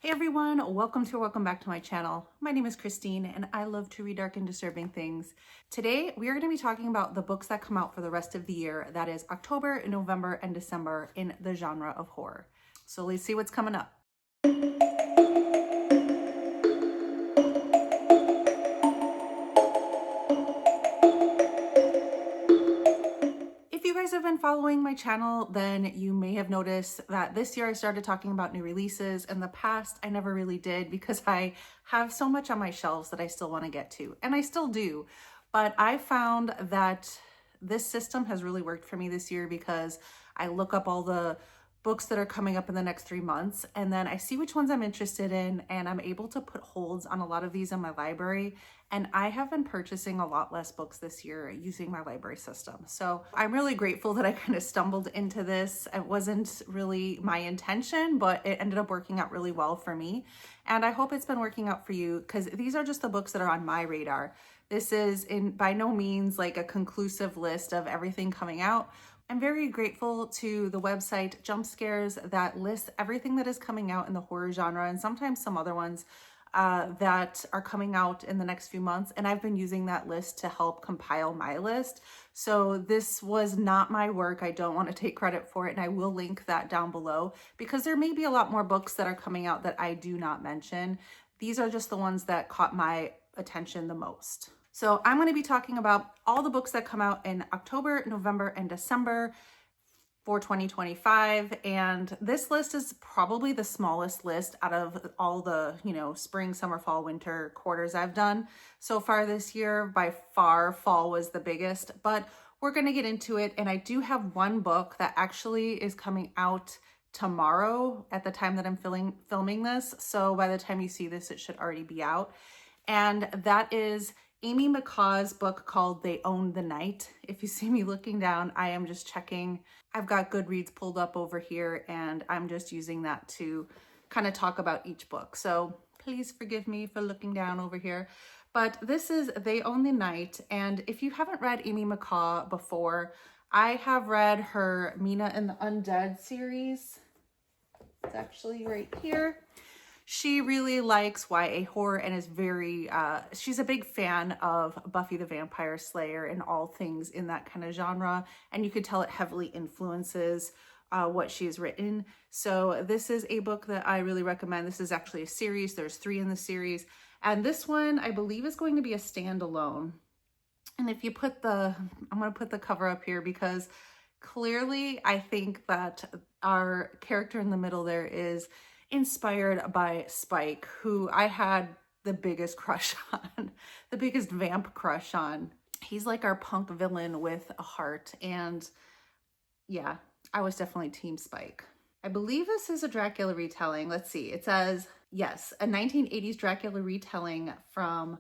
Hey everyone, welcome back to my channel. My name is Christine and I love to read dark and disturbing things. Today we are going to be talking about the books that come out for the rest of the year, that is October, November, and December in the genre of horror. So let's see what's coming up. If you guys have been following my channel, then you may have noticed that this year I started talking about new releases. In the past, I never really did because I have so much on my shelves that I still want to get to, and I still do. But I found that this system has really worked for me this year because I look up all the books that are coming up in the next 3 months, and then I see which ones I'm interested in, and I'm able to put holds on a lot of these in my library. And I have been purchasing a lot less books this year using my library system. So I'm really grateful that I kind of stumbled into this. It wasn't really my intention, but it ended up working out really well for me. And I hope it's been working out for you, because these are just the books that are on my radar. This is by no means like a conclusive list of everything coming out. I'm very grateful to the website Jump Scares that lists everything that is coming out in the horror genre, and sometimes some other ones that are coming out in the next few months. And I've been using that list to help compile my list. So this was not my work. I don't want to take credit for it. And I will link that down below because there may be a lot more books that are coming out that I do not mention. These are just the ones that caught my attention the most. So I'm going to be talking about all the books that come out in October, November, and December for 2025. And this list is probably the smallest list out of all the, spring, summer, fall, winter quarters I've done so far this year. By far, fall was the biggest, but we're going to get into it. And I do have one book that actually is coming out tomorrow at the time that I'm filming this. So by the time you see this, it should already be out. And that is Amy McCaw's book called They Own the Night. If you see me looking down, I am just checking. I've got Goodreads pulled up over here, and I'm just using that to kind of talk about each book. So please forgive me for looking down over here. But this is They Own the Night. And if you haven't read Amy McCaw before, I have read her Mina and the Undead series. It's actually right here. She really likes YA horror and is she's a big fan of Buffy the Vampire Slayer and all things in that kind of genre. And you could tell it heavily influences what she's written. So this is a book that I really recommend. This is actually a series. There's 3 in the series. And this one, I believe, is going to be a standalone. And if you I'm going to put the cover up here because clearly I think that our character in the middle there is inspired by Spike, who I had the biggest crush on, the biggest vamp crush on. He's like our punk villain with a heart. And yeah, I was definitely Team Spike. I believe this is a Dracula retelling. Let's see. It says, yes, a 1980s Dracula retelling from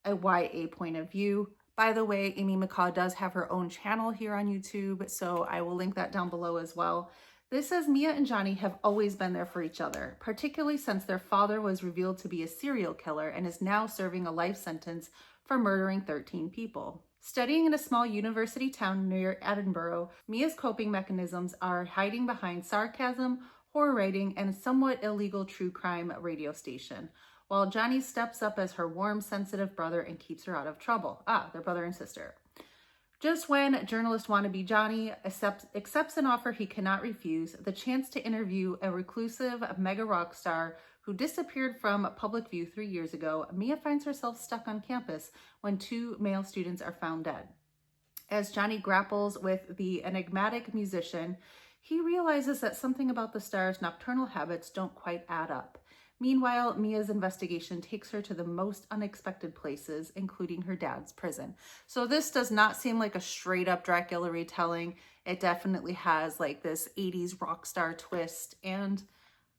a YA point of view. By the way, Amy McCaw does have her own channel here on YouTube, so I will link that down below as well. This says Mia and Johnny have always been there for each other, particularly since their father was revealed to be a serial killer and is now serving a life sentence for murdering 13 people. Studying in a small university town near Edinburgh, Mia's coping mechanisms are hiding behind sarcasm, horror writing, and somewhat illegal true crime radio station, while Johnny steps up as her warm, sensitive brother and keeps her out of trouble. They're brother and sister. Just when journalist wannabe Johnny accepts an offer he cannot refuse, the chance to interview a reclusive mega rock star who disappeared from public view 3 years ago, Mia finds herself stuck on campus when 2 male students are found dead. As Johnny grapples with the enigmatic musician, he realizes that something about the star's nocturnal habits don't quite add up. Meanwhile, Mia's investigation takes her to the most unexpected places, including her dad's prison. So this does not seem like a straight up Dracula retelling. It definitely has like this 80s rock star twist, and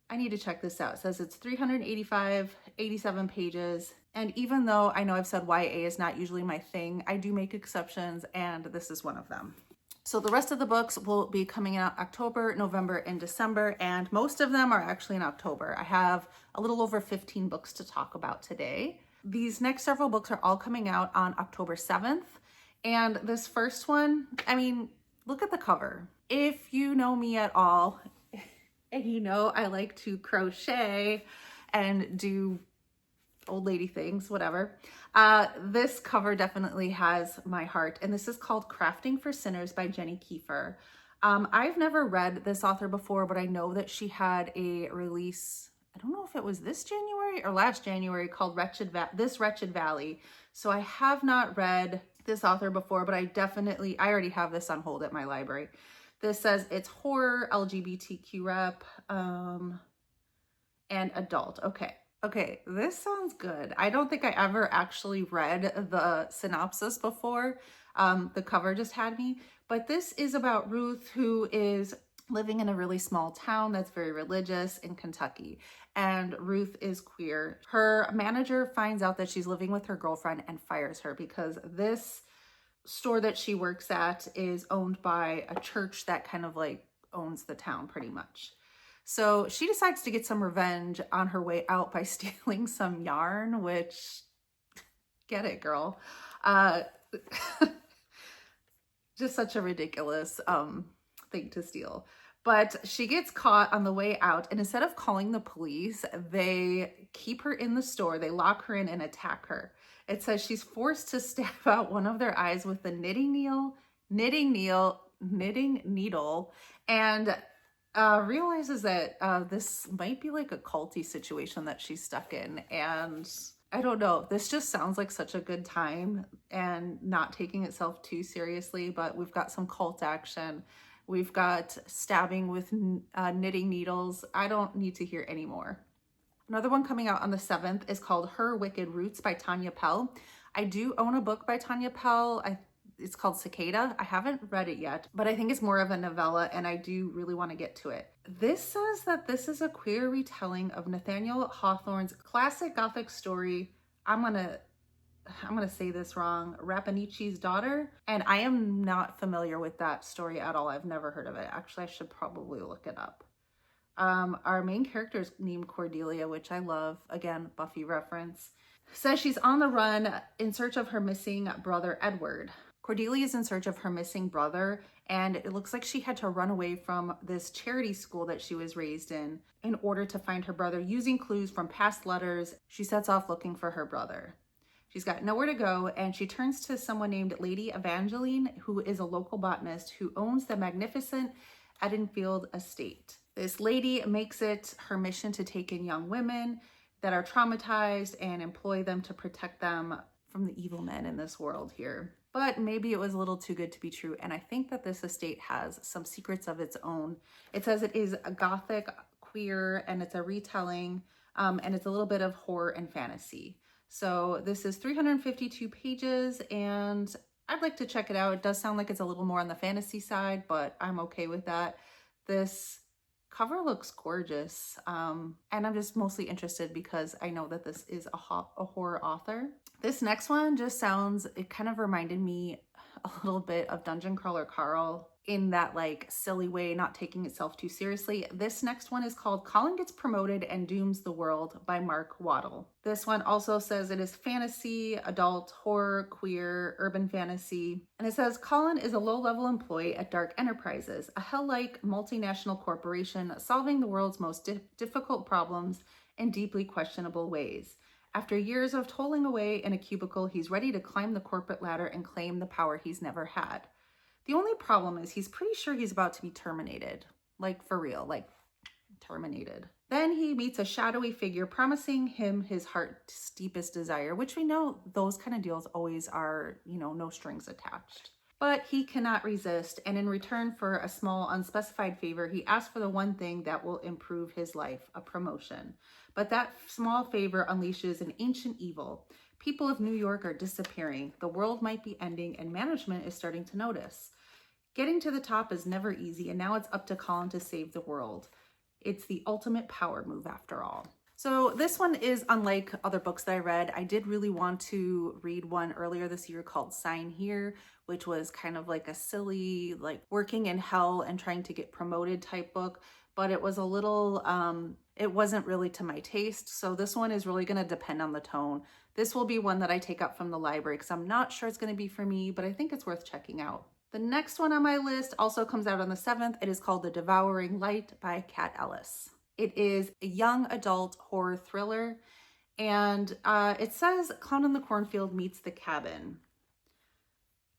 I need to check this out. It says it's 87 pages. And even though I know I've said YA is not usually my thing, I do make exceptions, and this is one of them. So the rest of the books will be coming out October, November, and December, and most of them are actually in October. I have a little over 15 books to talk about today. These next several books are all coming out on October 7th, and this first one, I mean, look at the cover. If you know me at all, And you know, I like to crochet and do old lady things, whatever. This cover definitely has my heart, and this is called Crafting for Sinners by Jenny Kiefer. I've never read this author before, but I know that she had a release, I don't know if it was this January or last January, called This Wretched Valley. So I have not read this author before, but I already have this on hold at my library. This says it's horror, LGBTQ rep, and adult. Okay, this sounds good. I don't think I ever actually read the synopsis before. The cover just had me, but this is about Ruth, who is living in a really small town that's very religious in Kentucky. And Ruth is queer. Her manager finds out that she's living with her girlfriend and fires her because this store that she works at is owned by a church that kind of like owns the town pretty much. So she decides to get some revenge on her way out by stealing some yarn, which, get it, girl. Just such a ridiculous thing to steal. But she gets caught on the way out, and instead of calling the police, they keep her in the store. They lock her in and attack her. It says she's forced to stab out one of their eyes with a knitting needle, and realizes that this might be like a culty situation that she's stuck in. And I don't know, this just sounds like such a good time and not taking itself too seriously, but we've got some cult action. We've got stabbing with knitting needles. I don't need to hear any more. Another one coming out on the 7th is called Her Wicked Roots by Tanya Pell. I do own a book by Tanya Pell. It's called Cicada. I haven't read it yet, but I think it's more of a novella and I do really want to get to it. This says that this is a queer retelling of Nathaniel Hawthorne's classic Gothic story. I'm gonna say this wrong, Rapanichi's Daughter. And I am not familiar with that story at all. I've never heard of it. Actually, I should probably look it up. Our main character is named Cordelia, which I love. Again, Buffy reference. Says she's on the run in search of her missing brother, Edward. Cordelia is in search of her missing brother, and it looks like she had to run away from this charity school that she was raised in order to find her brother. Using clues from past letters, she sets off looking for her brother. She's got nowhere to go, and she turns to someone named Lady Evangeline, who is a local botanist who owns the magnificent Edenfield estate. This lady makes it her mission to take in young women that are traumatized and employ them to protect them from the evil men in this world here. But maybe it was a little too good to be true, and I think that this estate has some secrets of its own. It says it is a Gothic, queer, and it's a retelling, and it's a little bit of horror and fantasy. So this is 352 pages, and I'd like to check it out. It does sound like it's a little more on the fantasy side, but I'm okay with that. This cover looks gorgeous, and I'm just mostly interested because I know that this is a horror author. This next one just sounds, it kind of reminded me a little bit of Dungeon Crawler Carl in that like silly way, not taking itself too seriously. This next one is called Colin Gets Promoted and Dooms the World by Mark Waddell. This one also says it is fantasy, adult, horror, queer, urban fantasy. And it says Colin is a low-level employee at Dark Enterprises, a hell-like multinational corporation solving the world's most difficult problems in deeply questionable ways. After years of toiling away in a cubicle, he's ready to climb the corporate ladder and claim the power he's never had. The only problem is he's pretty sure he's about to be terminated. Like for real, like terminated. Then he meets a shadowy figure promising him his heart's deepest desire, which we know those kind of deals always are, you know, no strings attached. But he cannot resist, and in return for a small unspecified favor, he asks for the one thing that will improve his life, a promotion. But that small favor unleashes an ancient evil. People of New York are disappearing, the world might be ending, and management is starting to notice. Getting to the top is never easy, and now it's up to Colin to save the world. It's the ultimate power move after all. So this one is unlike other books that I read. I did really want to read one earlier this year called Sign Here, which was kind of like a silly, like working in hell and trying to get promoted type book, but it was a little, it wasn't really to my taste. So this one is really going to depend on the tone. This will be one that I take up from the library because I'm not sure it's going to be for me, but I think it's worth checking out. The next one on my list also comes out on the 7th. It is called The Devouring Light by Kat Ellis. It is a young adult horror thriller, and it says Clown in the Cornfield meets The Cabin.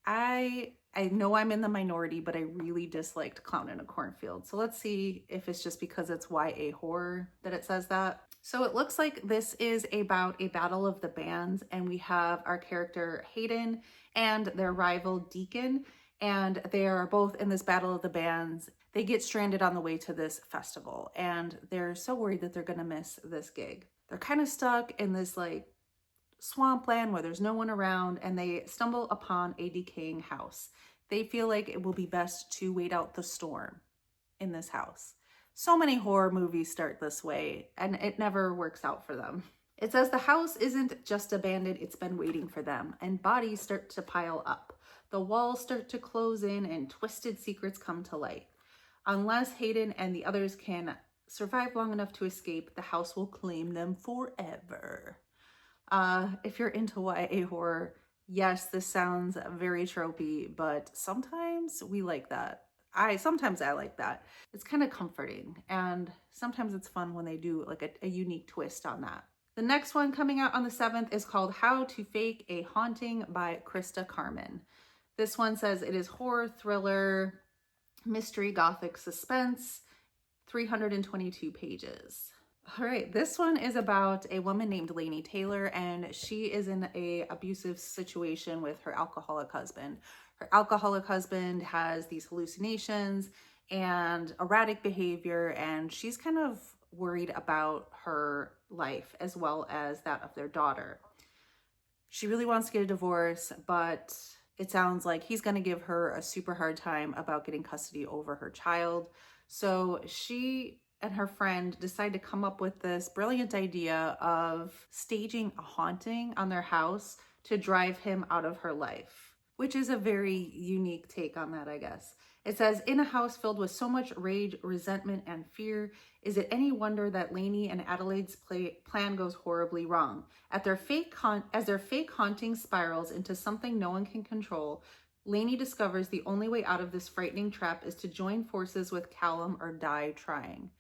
I know I'm in the minority, but I really disliked Clown in a Cornfield. So let's see if it's just because it's YA horror that it says that. So it looks like this is about a battle of the bands, and we have our character Hayden and their rival Deacon, and they are both in this battle of the bands. They get stranded on the way to this festival, and they're so worried that they're gonna miss this gig. They're kind of stuck in this like swampland where there's no one around, and they stumble upon a decaying house. They feel like it will be best to wait out the storm in this house. So many horror movies start this way, and it never works out for them. It says the house isn't just abandoned, it's been waiting for them, and bodies start to pile up. The walls start to close in, and twisted secrets come to light. Unless Hayden and the others can survive long enough to escape, the house will claim them forever. If you're into YA horror, yes, this sounds very tropey, but sometimes we like that. Sometimes I like that. It's kind of comforting, and sometimes it's fun when they do like a unique twist on that. The next one coming out on the 7th is called How to Fake a Haunting by Christa Carmen. This one says it is horror, thriller, mystery, gothic, suspense, 322 pages. All right, this one is about a woman named Lainey Taylor, and she is in an abusive situation with her alcoholic husband. Her alcoholic husband has these hallucinations and erratic behavior, and she's kind of worried about her life as well as that of their daughter. She really wants to get a divorce, but it sounds like he's going to give her a super hard time about getting custody over her child. So she and her friend decide to come up with this brilliant idea of staging a haunting on their house to drive him out of her life, which is a very unique take on that, I guess. It says, in a house filled with so much rage, resentment, and fear, is it any wonder that Lainey and Adelaide's plan goes horribly wrong? As their fake haunting spirals into something no one can control, Lainey discovers the only way out of this frightening trap is to join forces with Callum or die trying.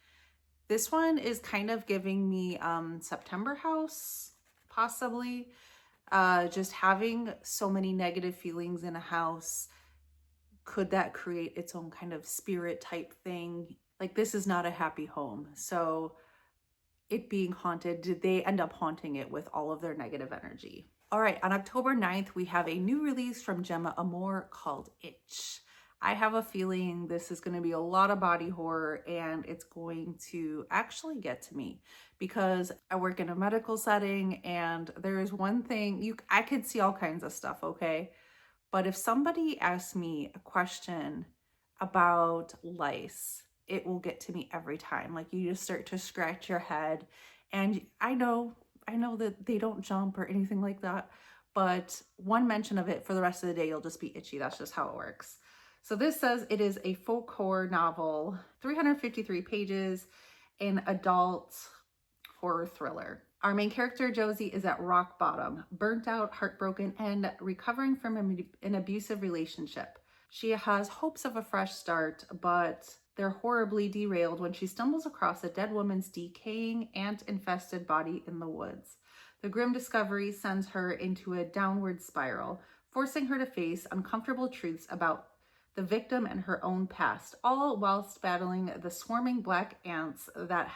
This one is kind of giving me September House, possibly. Just having so many negative feelings in a house, could that create its own kind of spirit type thing? Like, this is not a happy home. So it being haunted, did they end up haunting it with all of their negative energy? All right, on October 9th, we have a new release from Gemma Amor called Itch. I have a feeling this is going to be a lot of body horror, and it's going to actually get to me because I work in a medical setting, and there is one thing, I could see all kinds of stuff, okay? But if somebody asks me a question about lice, it will get to me every time. Like, you just start to scratch your head, and I know that they don't jump or anything like that, but one mention of it for the rest of the day, you'll just be itchy. That's just how it works. So this says it is a folk horror novel, 353 pages, an adult horror thriller. Our main character, Josie, is at rock bottom, burnt out, heartbroken, and recovering from an abusive relationship. She has hopes of a fresh start, but they're horribly derailed when she stumbles across a dead woman's decaying, ant-infested body in the woods. The grim discovery sends her into a downward spiral, forcing her to face uncomfortable truths about the victim and her own past, all whilst battling the swarming black ants that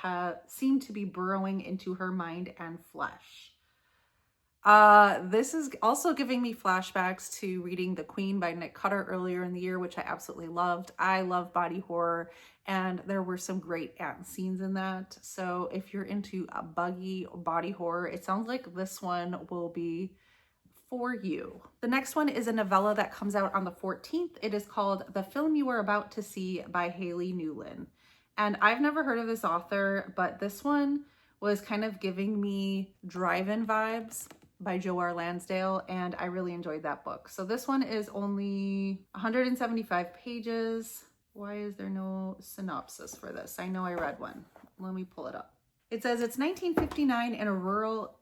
seem to be burrowing into her mind and flesh. This is also giving me flashbacks to reading The Queen by Nick Cutter earlier in the year, which I absolutely loved. I love body horror, and there were some great ant scenes in that. So if you're into a buggy body horror, it sounds like this one will be for you. The next one is a novella that comes out on the 14th. It is called The Film You Are About to See by Haley Newlin. And I've never heard of this author, but this one was kind of giving me drive-in vibes by Joe R. Lansdale, and I really enjoyed that book. So this one is only 175 pages. Why is there no synopsis for this? I know I read one. Let me pull it up. It says it's 1959 in a rural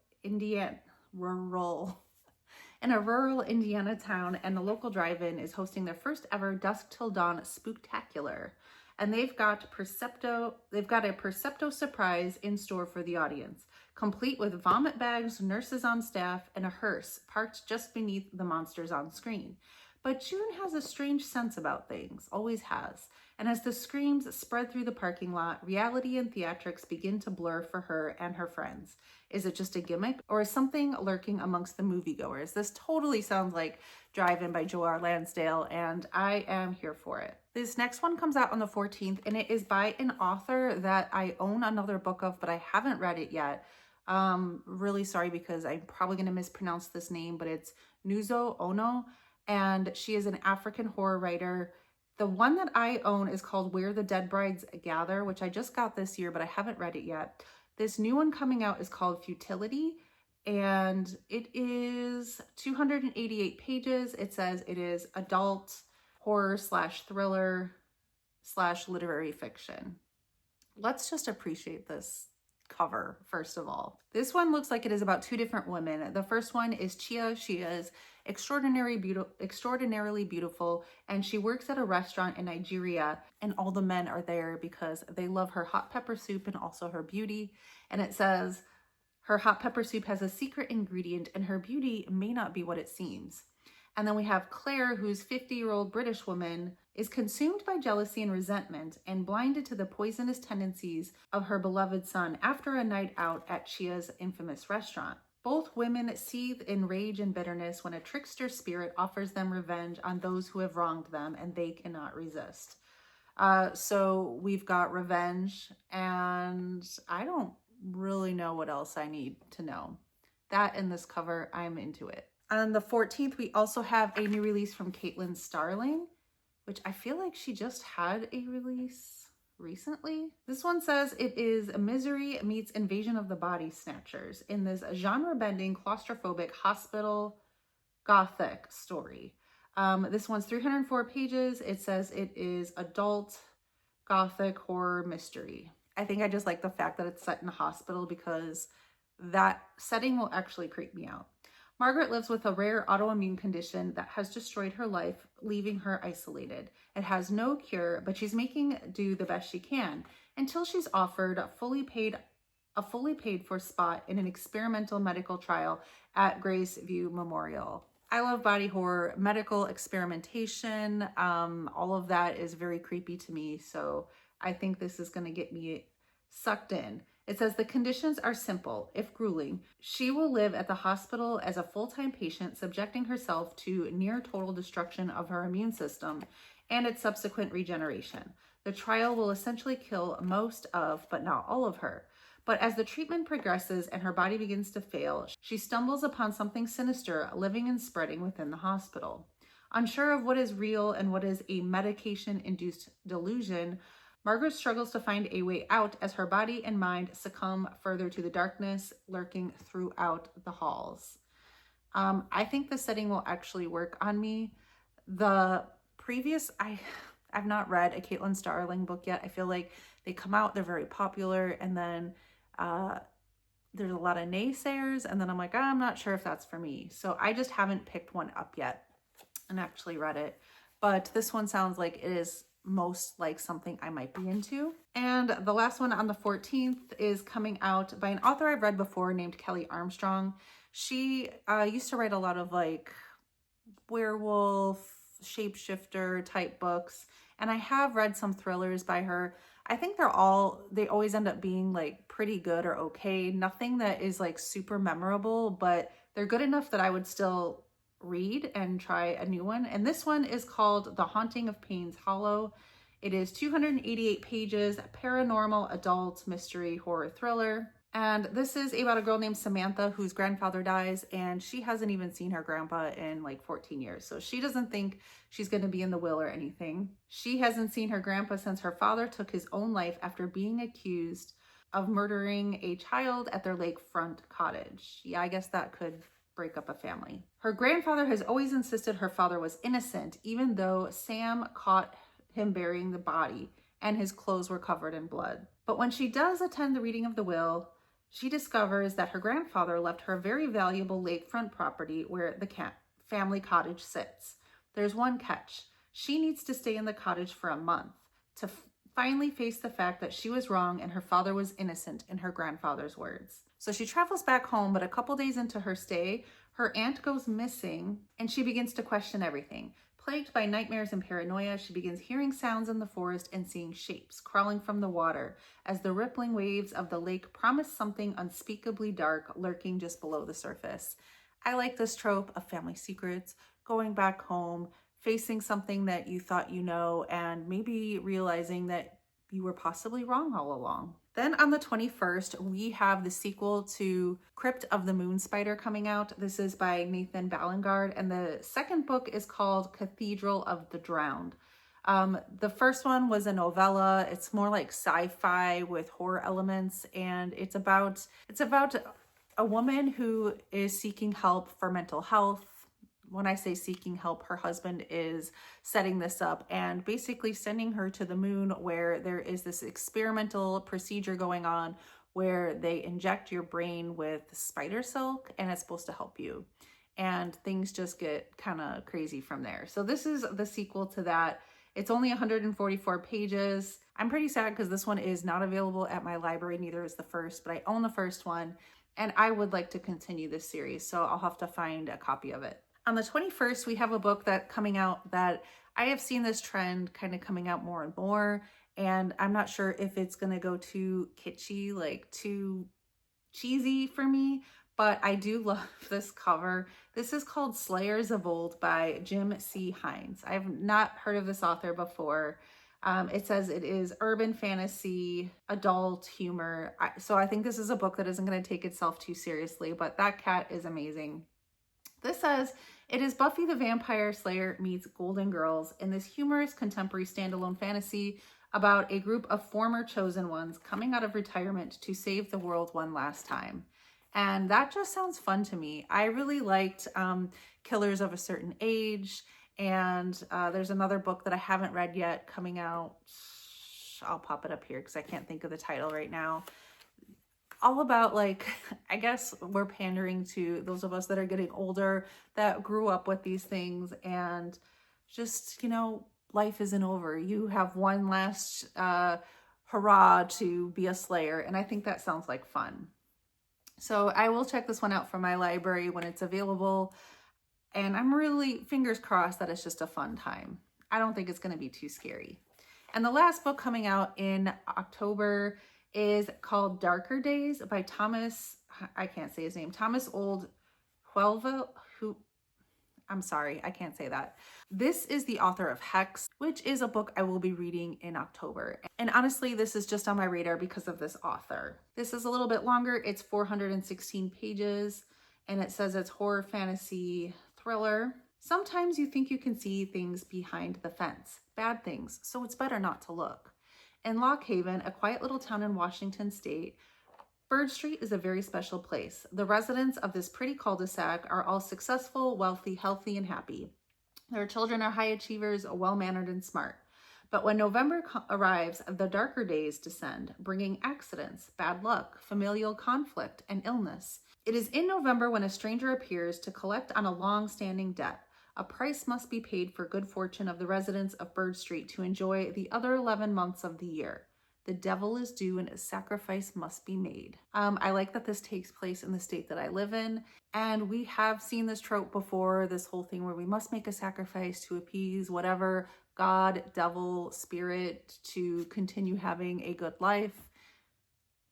in a rural Indiana town, and the local drive-in is hosting their first ever Dusk Till Dawn Spooktacular. And they've got a Percepto surprise in store for the audience, complete with vomit bags, nurses on staff, and a hearse parked just beneath the monsters on screen. But June has a strange sense about things, always has. And as the screams spread through the parking lot, reality and theatrics begin to blur for her and her friends. Is it just a gimmick, or is something lurking amongst the moviegoers? This totally sounds like Drive-In by Joe R. Lansdale, and I am here for it. This next one comes out on the 14th, and it is by an author that I own another book of, but I haven't read it yet. Really sorry because I'm probably going to mispronounce this name, but it's Nuzo, Onoh, and she is an African horror writer. The one that I own is called Where the Dead Brides Gather, which I just got this year, but I haven't read it yet. This new one coming out is called Futility, and it is 288 pages. It says it is adult horror / thriller / literary fiction. Let's just appreciate this cover, first of all. This one looks like it is about two different women. The first one is Chia. She is extraordinarily beautiful, and she works at a restaurant in Nigeria, and all the men are there because they love her hot pepper soup and also her beauty. And it says her hot pepper soup has a secret ingredient and her beauty may not be what it seems. And then we have Claire, who's 50-year-old British woman, is consumed by jealousy and resentment and blinded to the poisonous tendencies of her beloved son after a night out at Chia's infamous restaurant. Both women seethe in rage and bitterness when a trickster spirit offers them revenge on those who have wronged them, and they cannot resist. So we've got revenge, and I don't really know what else I need to know. That and this cover, I'm into it. On the 14th, we also have a new release from Caitlin Starling, which I feel like she just had a release recently. This one says it is a Misery meets Invasion of the Body Snatchers in this genre-bending, claustrophobic, hospital gothic story. This one's 304 pages. It says it is adult gothic horror mystery. I think I just like the fact that it's set in a hospital because that setting will actually creep me out. Margaret lives with a rare autoimmune condition that has destroyed her life, leaving her isolated. It has no cure, but she's making do the best she can until she's offered a fully paid for spot in an experimental medical trial at Graceview Memorial. I love body horror, medical experimentation. All of that is very creepy to me, so I think this is going to get me sucked in. It says the conditions are simple, if grueling. She will live at the hospital as a full-time patient, subjecting herself to near total destruction of her immune system and its subsequent regeneration. The trial will essentially kill most of, but not all of her. But as the treatment progresses and her body begins to fail, she stumbles upon something sinister living and spreading within the hospital. Unsure of what is real and what is a medication-induced delusion, Margaret struggles to find a way out as her body and mind succumb further to the darkness lurking throughout the halls. I think the setting will actually work on me. The previous, I've not read a Caitlin Starling book yet. I feel like they come out, they're very popular, and then there's a lot of naysayers, and then I'm like, I'm not sure if that's for me. So I just haven't picked one up yet and actually read it. But this one sounds like it is most like something I might be into. And the last one on the 14th is coming out by an author I've read before named Kelley Armstrong. She used to write a lot of like werewolf, shapeshifter type books, and I have read some thrillers by her. I think they always end up being like pretty good or okay. Nothing that is like super memorable, but they're good enough that I would still read and try a new one. And this one is called The Haunting of Paynes Hollow. It is 288 pages, paranormal adult mystery horror thriller. And this is about a girl named Samantha whose grandfather dies, and she hasn't even seen her grandpa in like 14 years. So she doesn't think she's going to be in the will or anything. She hasn't seen her grandpa since her father took his own life after being accused of murdering a child at their lakefront cottage. Yeah, I guess that could break up a family. Her grandfather has always insisted her father was innocent, even though Sam caught him burying the body and his clothes were covered in blood. But when she does attend the reading of the will, She discovers that her grandfather left her a very valuable lakefront property where the family cottage sits. There's one catch. She needs to stay in the cottage for a month to finally face the fact that she was wrong and her father was innocent, in her grandfather's words. So she travels back home, but a couple days into her stay, her aunt goes missing and she begins to question everything. Plagued by nightmares and paranoia, she begins hearing sounds in the forest and seeing shapes crawling from the water as the rippling waves of the lake promise something unspeakably dark lurking just below the surface. I like this trope of family secrets, going back home, facing something that you thought you know, and maybe realizing that you were possibly wrong all along. Then on the 21st, we have the sequel to Crypt of the Moon Spider coming out. This is by Nathan Ballingrud, and the second book is called Cathedral of the Drowned. The first one was a novella. It's more like sci-fi with horror elements, and it's about a woman who is seeking help for mental health. When I say seeking help, her husband is setting this up and basically sending her to the moon, where there is this experimental procedure going on where they inject your brain with spider silk and it's supposed to help you. And things just get kind of crazy from there. So this is the sequel to that. It's only 144 pages. I'm pretty sad because this one is not available at my library, neither is the first, but I own the first one and I would like to continue this series, so I'll have to find a copy of it. On the 21st, we have a book that coming out that I have seen this trend kind of coming out more and more, and I'm not sure if it's going to go too kitschy, like too cheesy for me, but I do love this cover. This is called Slayers of Olde by Jim C. Hines. I've not heard of this author before. It says it is urban fantasy, adult humor. So I think this is a book that isn't going to take itself too seriously, but that cat is amazing. This says, it is Buffy the Vampire Slayer meets Golden Girls in this humorous contemporary standalone fantasy about a group of former chosen ones coming out of retirement to save the world one last time. And that just sounds fun to me. I really liked Killers of a Certain Age, and there's another book that I haven't read yet coming out. I'll pop it up here because I can't think of the title right now. All about, like, I guess we're pandering to those of us that are getting older, that grew up with these things, and just, you know, life isn't over. You have one last hurrah to be a slayer, and I think that sounds like fun. So I will check this one out from my library when it's available, and I'm really fingers crossed that it's just a fun time. I don't think it's going to be too scary. And the last book coming out in October is called Darker Days by Thomas, I can't say his name, Thomas Olde Heuvelt, I'm sorry, I can't say that. This is the author of Hex, which is a book I will be reading in October. And honestly, this is just on my radar because of this author. This is a little bit longer. It's 416 pages, and it says it's horror, fantasy, thriller. Sometimes you think you can see things behind the fence, bad things, so it's better not to look. In Lock Haven, a quiet little town in Washington state, Bird Street is a very special place. The residents of this pretty cul-de-sac are all successful, wealthy, healthy, and happy. Their children are high achievers, well-mannered, and smart. But when November arrives, the darker days descend, bringing accidents, bad luck, familial conflict, and illness. It is in November when a stranger appears to collect on a long-standing debt. A price must be paid for good fortune of the residents of Bird Street to enjoy the other 11 months of the year. The devil is due and a sacrifice must be made. I like that this takes place in the state that I live in. And we have seen this trope before, this whole thing where we must make a sacrifice to appease whatever God, devil, spirit to continue having a good life.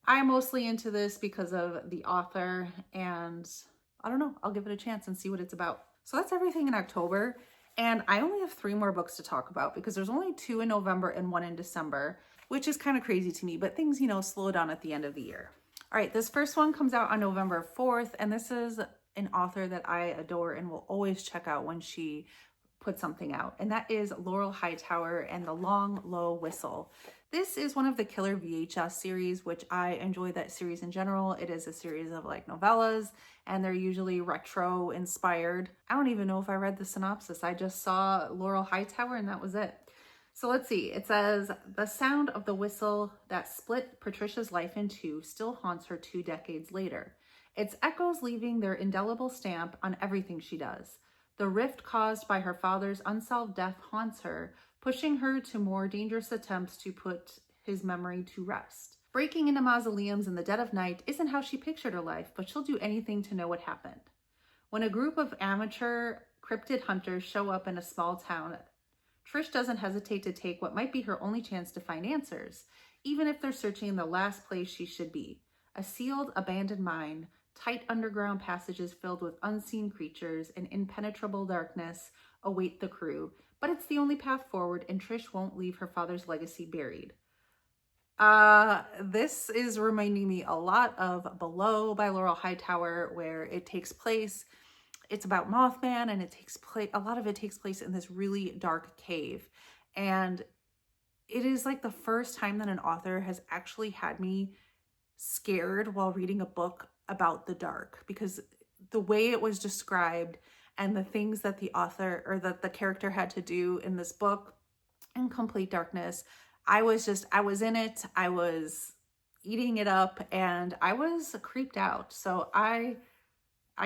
I'm mostly into this because of the author, and I don't know, I'll give it a chance and see what it's about. So that's everything in October. And I only have 3 more books to talk about because there's only 2 in November and 1 in December, which is kind of crazy to me, but things, you know, slow down at the end of the year. All right, this first one comes out on November 4th, and this is an author that I adore and will always check out when she puts something out, and that is Laurel Hightower and The Long, Low Whistle. This is one of the Killer VHS series, which I enjoy that series in general. It is a series of like novellas, and they're usually retro inspired. I don't even know if I read the synopsis. I just saw Laurel Hightower and that was it. So let's see. It says, the sound of the whistle that split Patricia's life in two still haunts her 2 decades later. Its echoes leaving their indelible stamp on everything she does. The rift caused by her father's unsolved death haunts her, pushing her to more dangerous attempts to put his memory to rest. Breaking into mausoleums in the dead of night isn't how she pictured her life, but she'll do anything to know what happened. When a group of amateur cryptid hunters show up in a small town, Trish doesn't hesitate to take what might be her only chance to find answers, even if they're searching in the last place she should be. A sealed, abandoned mine, tight underground passages filled with unseen creatures, and impenetrable darkness await the crew, but it's the only path forward, and Trish won't leave her father's legacy buried. This is reminding me a lot of Below by Laurel Hightower, where it takes place. It's about Mothman, and a lot of it takes place in this really dark cave. And it is like the first time that an author has actually had me scared while reading a book about the dark, because the way it was described and the things that the author or that the character had to do in this book in complete darkness, I was in it. I was eating it up and I was creeped out. So I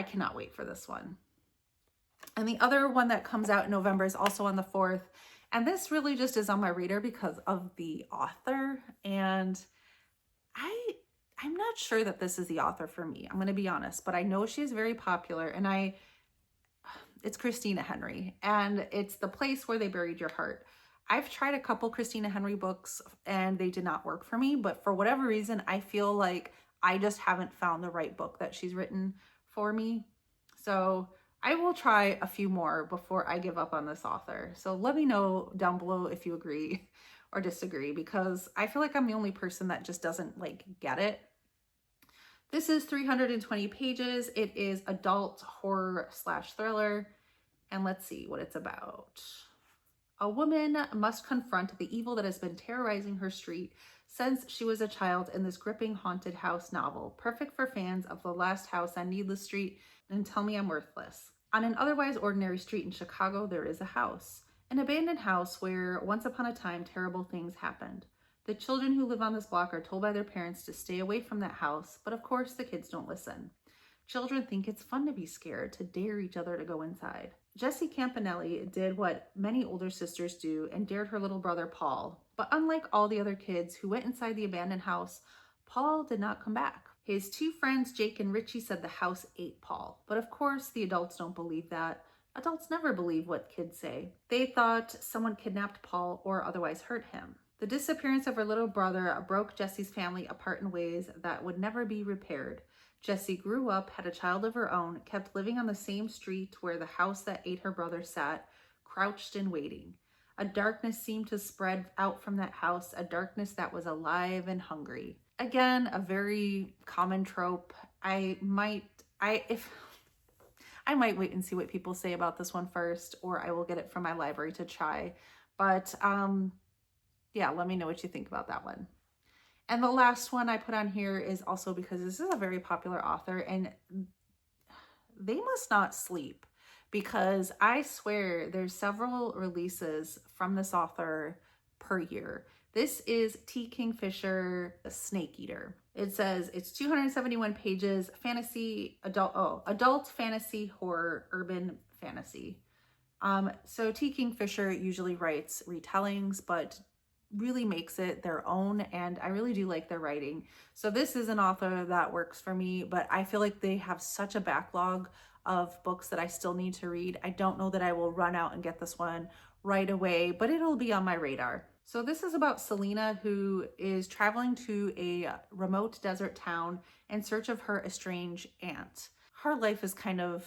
cannot wait for this one. And the other one that comes out in November is also on the 4th. And this really just is on my radar because of the author. And I'm not sure that this is the author for me. I'm going to be honest, but I know she is very popular, and it's Christina Henry, and it's The Place Where They Buried Your Heart. I've tried a couple Christina Henry books and they did not work for me, but for whatever reason, I feel like I just haven't found the right book that she's written for me. So I will try a few more before I give up on this author. So let me know down below if you agree or disagree, because I feel like I'm the only person that just doesn't get it. This is 320 pages. It is adult horror / thriller. And let's see what it's about. A woman must confront the evil that has been terrorizing her street since she was a child in this gripping haunted house novel, perfect for fans of The Last House on Needless Street and Tell Me I'm Worthless. On an otherwise ordinary street in Chicago, there is a house. An abandoned house where once upon a time terrible things happened. The children who live on this block are told by their parents to stay away from that house, but of course the kids don't listen. Children think it's fun to be scared, to dare each other to go inside. Jessie Campanelli did what many older sisters do and dared her little brother Paul. But unlike all the other kids who went inside the abandoned house, Paul did not come back. His 2 friends, Jake and Richie, said the house ate Paul. But of course, the adults don't believe that. Adults never believe what kids say. They thought someone kidnapped Paul or otherwise hurt him. The disappearance of her little brother broke Jessie's family apart in ways that would never be repaired. Jessie grew up, had a child of her own, kept living on the same street where the house that ate her brother sat, crouched and waiting. A darkness seemed to spread out from that house, a darkness that was alive and hungry. Again, a very common trope. I might wait and see what people say about this one first, or I will get it from my library to try. But yeah, let me know what you think about that one. And the last one I put on here is also because this is a very popular author and they must not sleep, because I swear there's several releases from this author per year. This is T. Kingfisher, a Snake Eater. It says it's 271 pages, adult fantasy, horror, urban fantasy. So T. Kingfisher usually writes retellings, but really makes it their own, and I really do like their writing. So this is an author that works for me, but I feel like they have such a backlog of books that I still need to read. I don't know that I will run out and get this one right away, but it'll be on my radar. So this is about Selena, who is traveling to a remote desert town in search of her estranged aunt. Her life is kind of,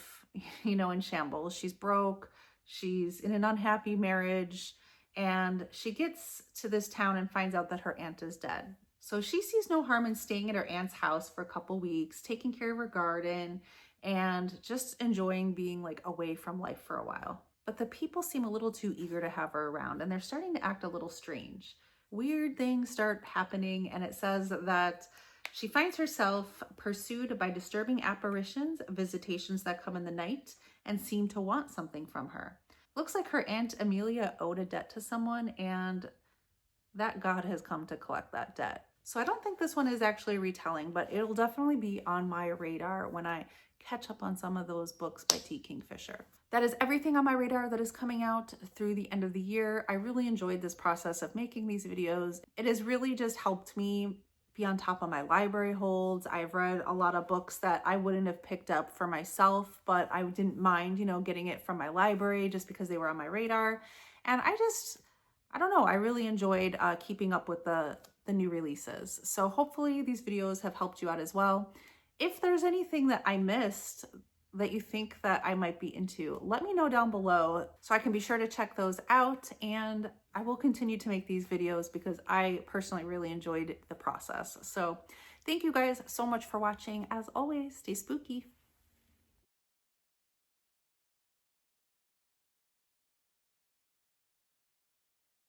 in shambles. She's broke, she's in an unhappy marriage, and she gets to this town and finds out that her aunt is dead. So she sees no harm in staying at her aunt's house for a couple weeks, taking care of her garden, and just enjoying being away from life for a while. But the people seem a little too eager to have her around, and they're starting to act a little strange. Weird things start happening, and it says that she finds herself pursued by disturbing apparitions, visitations that come in the night and seem to want something from her. Looks like her Aunt Amelia owed a debt to someone, and that god has come to collect that debt. So I don't think this one is actually a retelling, but it'll definitely be on my radar when I catch up on some of those books by T. Kingfisher. That is everything on my radar that is coming out through the end of the year. I really enjoyed this process of making these videos. It has really just helped me be on top of my library holds. I've read a lot of books that I wouldn't have picked up for myself, but I didn't mind, you know, getting it from my library just because they were on my radar. And I don't know, I really enjoyed keeping up with the new releases. So hopefully these videos have helped you out as well. If there's anything that I missed that you think that I might be into, let me know down below so I can be sure to check those out, and I will continue to make these videos because I personally really enjoyed the process. So thank you guys so much for watching. As always, stay spooky.